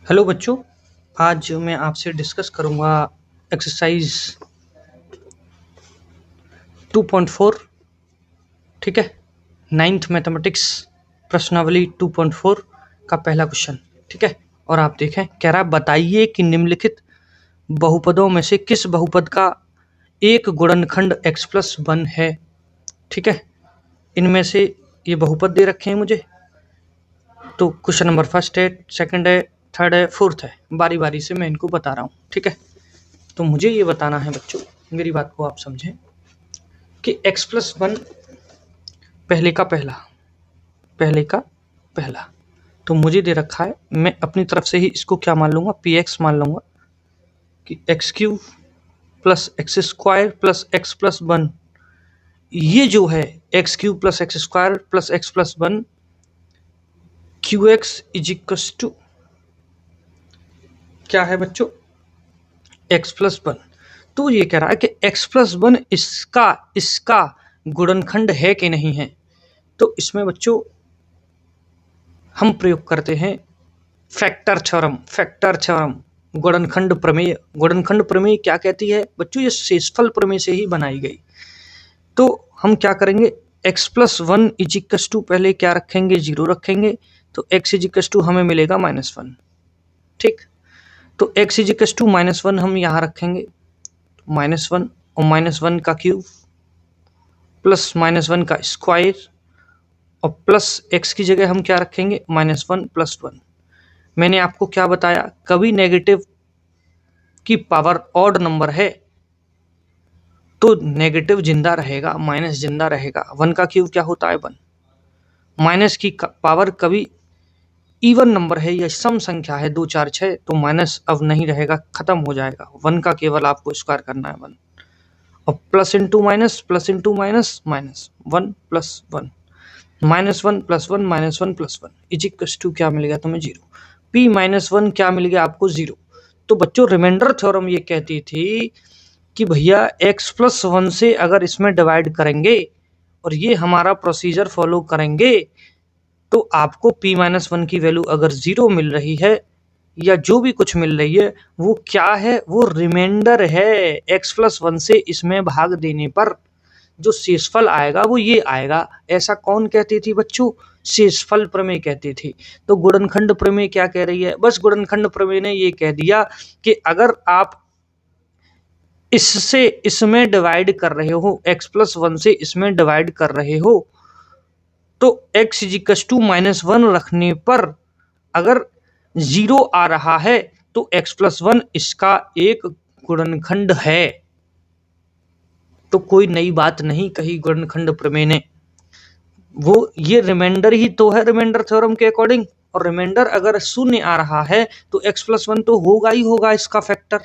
Hello बच्चों, आज मैं आपसे डिस्कस करूंगा एक्सरसाइज 2.4। ठीक है, नाइन्थ मैथमेटिक्स प्रश्नावली 2.4 का पहला क्वेश्चन। ठीक है, और आप देखें, कह रहा है बताइए कि निम्नलिखित बहुपदों में से किस बहुपद का एक गुणनखंड x+1 है। ठीक है, इनमें से ये बहुपद दे रखे हैं मुझे, तो क्वेश्चन नंबर फर्स्ट है, सेकंड है, थर्ड है, फोर्थ है। बारी बारी से मैं इनको बता रहा हूँ। ठीक है, तो मुझे ये बताना है बच्चों, मेरी बात को आप समझें कि x+1 पहले का पहला, तो मुझे दे रखा है, मैं अपनी तरफ से ही इसको क्या मान लूंगा, px मान लूंगा कि x³ plus x² plus x+1, ये जो है x³ plus x² plus x+1 qx is equals to क्या है बच्चों, x+1। तो ये कह रहा है कि x+1 इसका गुणनखंड है कि नहीं है। तो इसमें बच्चों हम प्रयोग करते हैं फैक्टर थ्योरम, गुणनखंड प्रमेय क्या कहती है बच्चों, ये शेषफल प्रमेय से ही बनाई गई। तो हम क्या करेंगे, x+1 इज इक्वस टू पहले क्या रखेंगे, 0 रखेंगे, तो x इज इक्वस टू हमें मिलेगा -1। ठीक, तो x इज इक्वस टू -1 हम यहाँ रखेंगे, -1 और -1 का क्यूब प्लस -1 का स्क्वायर और प्लस x की जगह हम क्या रखेंगे, -1 + 1। मैंने आपको क्या बताया, कभी नेगेटिव की पावर ऑड नंबर है तो नेगेटिव जिंदा रहेगा, माइनस जिंदा रहेगा। 1 का क्यूब क्या होता है, 1। माइनस की पावर कभी इवन नंबर है या सम संख्या है, 2 4 6, तो माइनस अब नहीं रहेगा, खत्म हो जाएगा। 1 का केवल आपको स्क्वायर करना है, 1। और plus into minus, plus into minus, minus 1 + 1, -1 + 1 -1 + 1 is equals to क्या मिल गया तुम्हें, 0। p-1 क्या मिल गया आपको, 0। तो बच्चों रिमाइंडर थ्योरम ये कहती थी कि भैया x+1 से अगर इसमें डिवाइड करेंगे और ये हमारा प्रोसीजर फॉलो करेंगे तो आपको p-1 की वैल्यू अगर 0 मिल रही है या जो भी कुछ मिल रही है वो क्या है, वो रिमाइंडर है। x+1 से इसमें भाग देने पर जो शेषफल आएगा वो ये आएगा। ऐसा कौन कहती थी बच्चों, शेषफल प्रमेय कहती थी। तो गुणनखंड प्रमेय क्या कह रही है, बस गुणनखंड प्रमेय ने ये कह दिया कि अगर आप इससे इसमें डिवाइड कर रहे हो, x+1 से इसमें डिवाइड कर रहे हो, तो x इज इक्वस टू -1 रखने पर अगर 0 आ रहा है तो x+1 इसका एक गुणनखंड है। तो कोई नई बात नहीं कही गुणनखंड प्रमेय ने, वो ये रिमाइंडर ही तो है रिमाइंडर थ्योरम के अकॉर्डिंग। और रिमाइंडर अगर 0 आ रहा है तो x+1 तो होगा ही होगा इसका फैक्टर,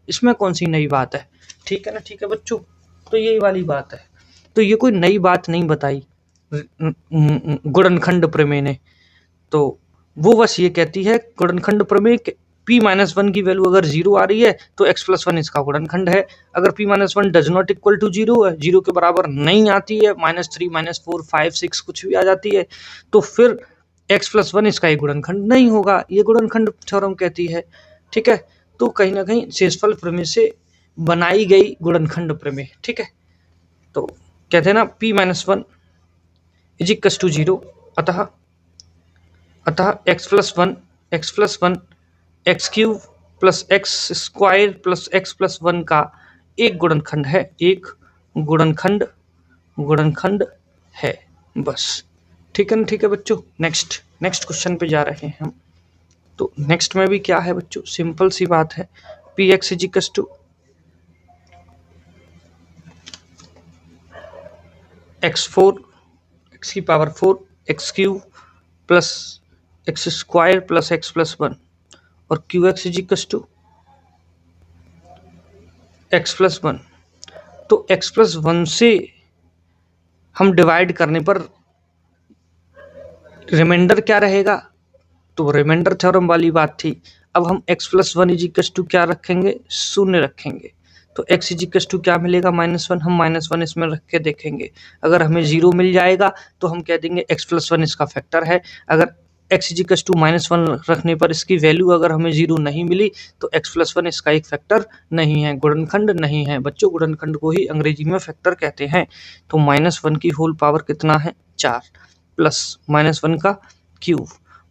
इसमें कौन सी नई बात है। ठीक है ना, ठीक है बच्चों, तो यही वाली बात है। तो ये कोई नई बात नहीं बताई गुणनखंड प्रमेय ने, तो वो बस ये कहती है गुणनखंड प्रमेय p-1 की वैल्यू अगर 0 आ रही है तो x+1 इसका गुणनखंड है। अगर p-1 does not equal to 0 है, 0 के बराबर नहीं आती है, -3 -4 5 6 कुछ भी आ जाती है, तो फिर x+1 इसका एक गुणनखंड नहीं होगा, ये गुणनखंड थ्योरम कहती है। ठीक है, तो कहीं ना कहीं शेषफल प्रमेय से बनाई गई गुणनखंड प्रमेय। ठीक है, तो कहते हैं ना p-1 इज इक्वल टू 0, अतः x+1 x³ plus x² plus x+1 का एक गुणनखंड है, एक गुणनखंड है, बस। ठीक है ना, ठीक है बच्चों। नेक्स्ट क्वेश्चन पे जा रहे हैं हम। तो नेक्स्ट में भी क्या है बच्चों, सिंपल सी बात है, px is equal to x4 x⁴ x³ plus x² plus x+1 और qx is equal to x+1। तो x+1 से हम डिवाइड करने पर रिमाइंडर क्या रहेगा, तो रिमाइंडर थ्योरम वाली बात थी। अब हम x+1 इज इक्वल टू क्या रखेंगे, 0 रखेंगे, तो x इज इक्वल टू क्या मिलेगा, -1। हम -1 इसमें रख के देखेंगे, अगर हमें 0 मिल जाएगा तो हम कह देंगे x+1 इसका फैक्टर है। अगर x इजिकल्स टू -1 रखने पर इसकी वैल्यू अगर हमें 0 नहीं मिली तो x+1 इसका एक फैक्टर नहीं है, गुणनखंड नहीं है। बच्चों गुणनखंड को ही अंग्रेजी में फैक्टर कहते हैं। तो -1 की होल पावर कितना है 4 प्लस -1 का क्यूब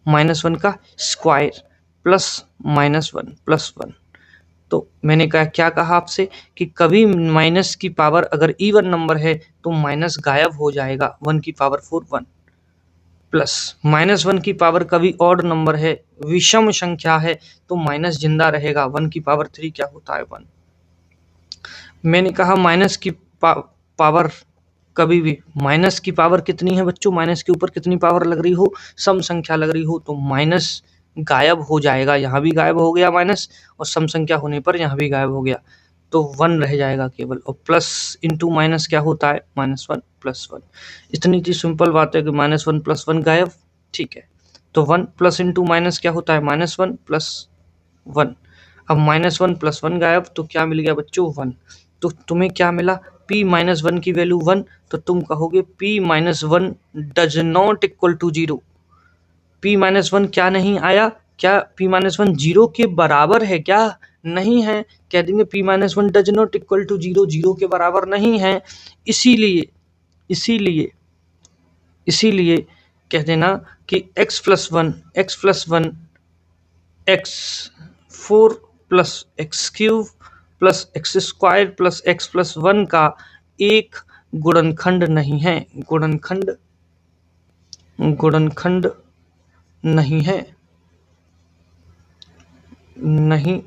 -1 का स्क्वायर प्लस -1 प्लस 1। तो मैंने क्या कहा आपसे कि कभी माइनस की पावर अगर इवन नंबर है तो माइनस गायब हो जाएगा, 1 की पावर 4 1 प्लस -1 की पावर कभी ऑड नंबर है, विषम संख्या है तो माइनस जिंदा रहेगा, 1 की पावर 3 क्या होता है 1। मैंने कहा माइनस की पावर कभी भी, माइनस की पावर कितनी है बच्चों, माइनस के ऊपर कितनी पावर लग रही हो, सम संख्या लग रही हो तो माइनस गायब हो जाएगा, यहाँ भी गायब हो गया माइनस और सम संख्या होने पर यहाँ भी गायब हो गया तो 1 रह जाएगा केवल। और प्लस इंटू माइनस क्या होता है -1 प्लस 1। इतनी सी सिंपल बात है कि -1 प्लस 1 गायब, ठीक है। तो 1 प्लस इंटू माइनस क्या होता है -1 प्लस 1। अब -1 प्लस 1 गायब तो क्या मिल गया बच्चों 1। तो तुम्हें क्या मिला p-1 की वैल्यू 1, तो तुम कहोगे p-1 does not equal to 0। p-1 क्या नहीं आया, क्या p-1 0 के बराबर है क्या, नहीं है। कह देंगे p-1 does not equal to 0, 0 के बराबर नहीं है। इसीलिए कह देना कि x+1 x4 plus x³ plus x² plus x+1 का एक गुणनखंड नहीं है, गुणनखंड नहीं है, नहीं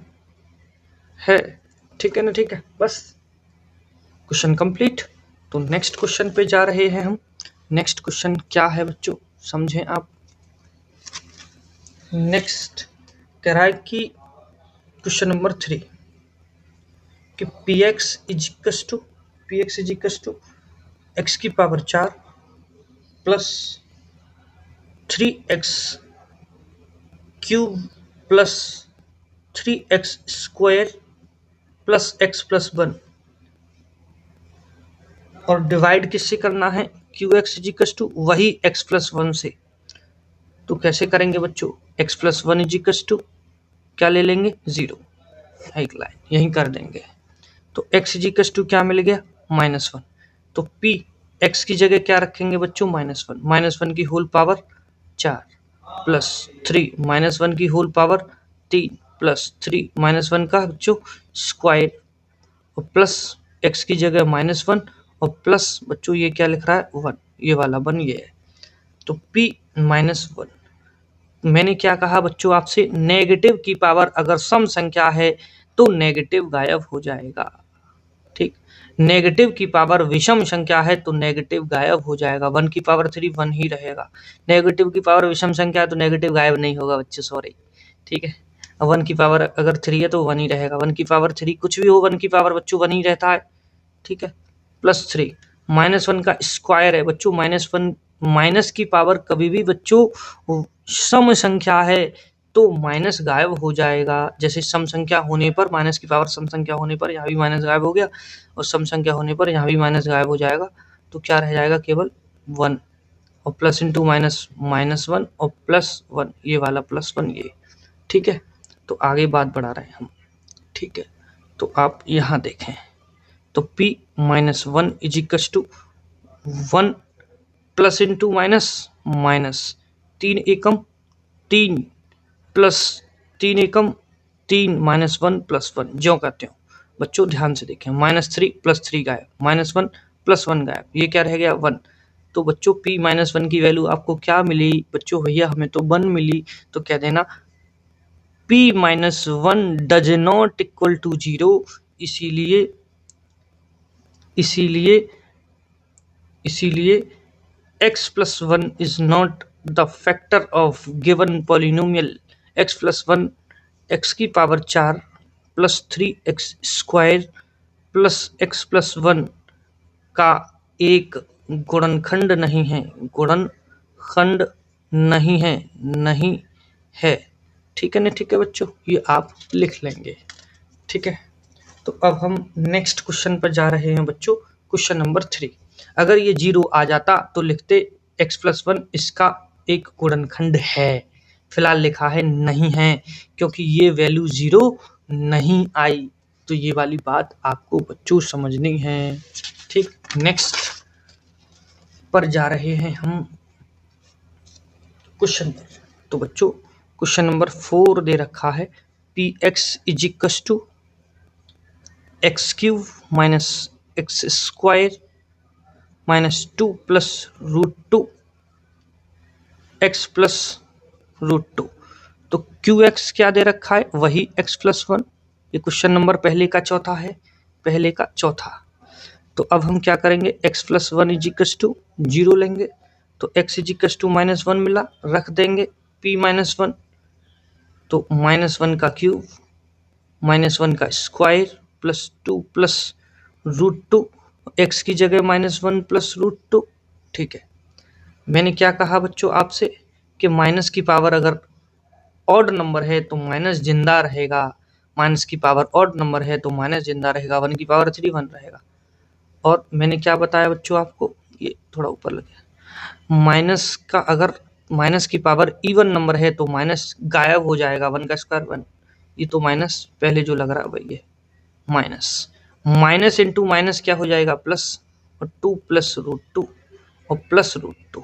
है, ठीक है ना, ठीक है। बस क्वेश्चन कंप्लीट। तो नेक्स्ट क्वेश्चन पे जा रहे हैं हम। नेक्स्ट क्वेश्चन क्या है बच्चों, समझें आप। नेक्स्ट कह रहा है कि क्वेश्चन नंबर 3 कि px इजिकल्स टू x की power 4 plus 3x cube plus 3x square plus x+1 और डिवाइड किससे करना है, qx इजिकल्स टू वही x+1 से। तो कैसे करेंगे बच्चों, x+1 इजिकल्स टू क्या ले लेंगे 0, एक लाइन यही कर देंगे। तो x इजिकल्स टू क्या मिल गया -1। तो p x की जगह क्या रखेंगे बच्चों -1 की होल पावर 4 प्लस 3 -1 की होल पावर 3 प्लस 3 -1 का बच्चों स्क्वायर और प्लस x की जगह -1 और प्लस बच्चों ये क्या लिख रहा है 1, ये वाला 1 ये है। तो p-1 मैंने क्या कहा बच्चों आपसे, नेगेटिव की पावर अगर सम संख्या है तो नेगेटिव गायब हो जाएगा, ठीक। नेगेटिव की पावर विषम संख्या है तो नेगेटिव गायब हो जाएगा, 1 की पावर 3 1 ही रहेगा। नेगेटिव की पावर विषम संख्या है तो नेगेटिव गायब नहीं होगा बच्चों, सॉरी, ठीक है। 1 की पावर अगर 3 है तो 1 ही रहेगा, 1 की पावर 3 कुछ भी हो 1 की पावर बच्चों 1 ही रहता है, ठीक है। प्लस 3 -1 का स्क्वायर है बच्चों, -1 माइनस की पावर कभी भी बच्चों सम संख्या है तो माइनस गायब हो जाएगा। जैसे सम संख्या होने पर माइनस की पावर सम संख्या होने पर यहाँ भी माइनस गायब हो गया और सम संख्या होने पर यहाँ भी माइनस गायब हो जाएगा। तो क्या रह जाएगा केवल 1 और प्लस इंटू माइनस -1 और प्लस 1, ये वाला +1 ये, ठीक है। तो आगे बात बढ़ा रहे हैं हम, ठीक है। तो आप यहाँ देखें तो p-1 equals to 1 plus into minus 3 एकम 3 प्लस 3 एकम 3 -1 प्लस 1 ज्यों कहते हो बच्चों, ध्यान से देखें। -3 प्लस 3 गायब, -1 प्लस 1 गायब, ये क्या रह गया 1। तो बच्चों p-1 की वैल्यू आपको क्या मिली बच्चों, भैया हमें तो 1 मिली। तो कह देना p-1 does not equal to 0, इसीलिए x+1 is not the factor of given polynomial x+1 x की power 4 plus 3x square plus x+1 का एक गुणनखंड नहीं है, गुणनखंड नहीं है, नहीं है, ठीक है ना, ठीक है बच्चों, ये आप लिख लेंगे, ठीक है। तो अब हम नेक्स्ट क्वेश्चन पर जा रहे हैं बच्चों, क्वेश्चन नंबर 3। अगर ये 0 आ जाता तो लिखते x+1 इसका एक गुणनखंड है। फिलहाल लिखा है नहीं है, क्योंकि ये वैल्यू 0 नहीं आई। तो ये वाली बात आपको बच्चों समझनी है। ठीक, नेक्स्ट पर जा रहे हैं हम क्वेश्चन पर। तो बच्चों क्वेश्चन नंबर 4 दे रखा है, P X is equals to X cube minus X square minus 2 plus root 2 X plus root 2। तो क्यू एक्स क्या दे रखा है, वही एक्स प्लस 1। ये क्वेश्चन नंबर पहले का चौथा है, पहले का चौथा। तो अब हम क्या करेंगे, x plus 1 is equals to 0 लेंगे। तो x इज इक्वस टू -1 मिला, रख देंगे p -1। तो -1 का क्यूब -1 का square plus 2 plus root 2, X की जगह -1 प्लस रूट 2। ठीक है, मैंने क्या कहा बच्चों आपसे कि माइनस की पावर अगर ऑड नंबर है तो माइनस जिंदा रहेगा, माइनस की पावर ऑड नंबर है तो माइनस जिंदा रहेगा, 1 की पावर 3 1 रहेगा। और मैंने क्या बताया बच्चों आपको, ये थोड़ा ऊपर लगे, माइनस का अगर माइनस की पावर इवन नंबर है तो माइनस गायब हो जाएगा, 1 का स्क्वायर 1। ये तो माइनस पहले जो लग रहा है वही है, माइनस माइनस इंटू माइनस क्या हो जाएगा, प्लस, और 2 प्लस रूट 2 और प्लस रूट 2।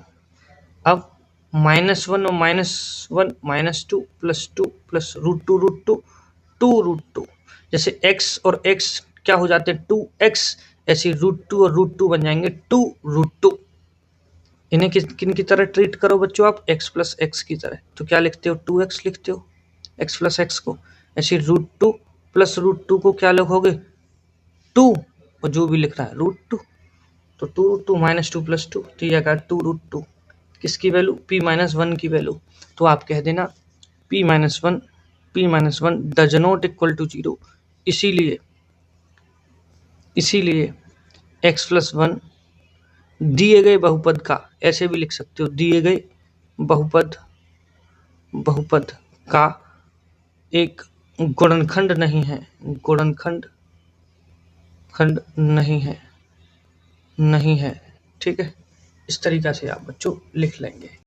अब -1 और -1 -2 plus 2 plus root 2 root 2 2 root 2। जैसे x और x क्या हो जाते हैं 2x, ऐसे रूट 2 और रूट 2 बन जाएंगे 2 रूट 2। इन्हें किन की तरह ट्रीट करो बच्चों आप, x प्लस एक्स की तरह। तो क्या लिखते हो, 2x लिखते हो x प्लस एक्स को। ऐसे रूट 2 प्लस रूट 2 को क्या लिखोगे, 2, और जो भी लिख रहा है रूट 2। तो 2 रूट 2 -2 प्लस 2, तो ये 2 रूट 2। किसकी वैल्यू, p -1 की वैल्यू। तो आप कह देना p -1 does not equal to 0। इसीलिए x प्लस 1 दिए गए बहुपद का, ऐसे भी लिख सकते हो, दिए गए बहुपद का एक गुणनखंड नहीं है, गुणनखंड नहीं है। ठीक है, इस तरीका से आप बच्चों लिख लेंगे।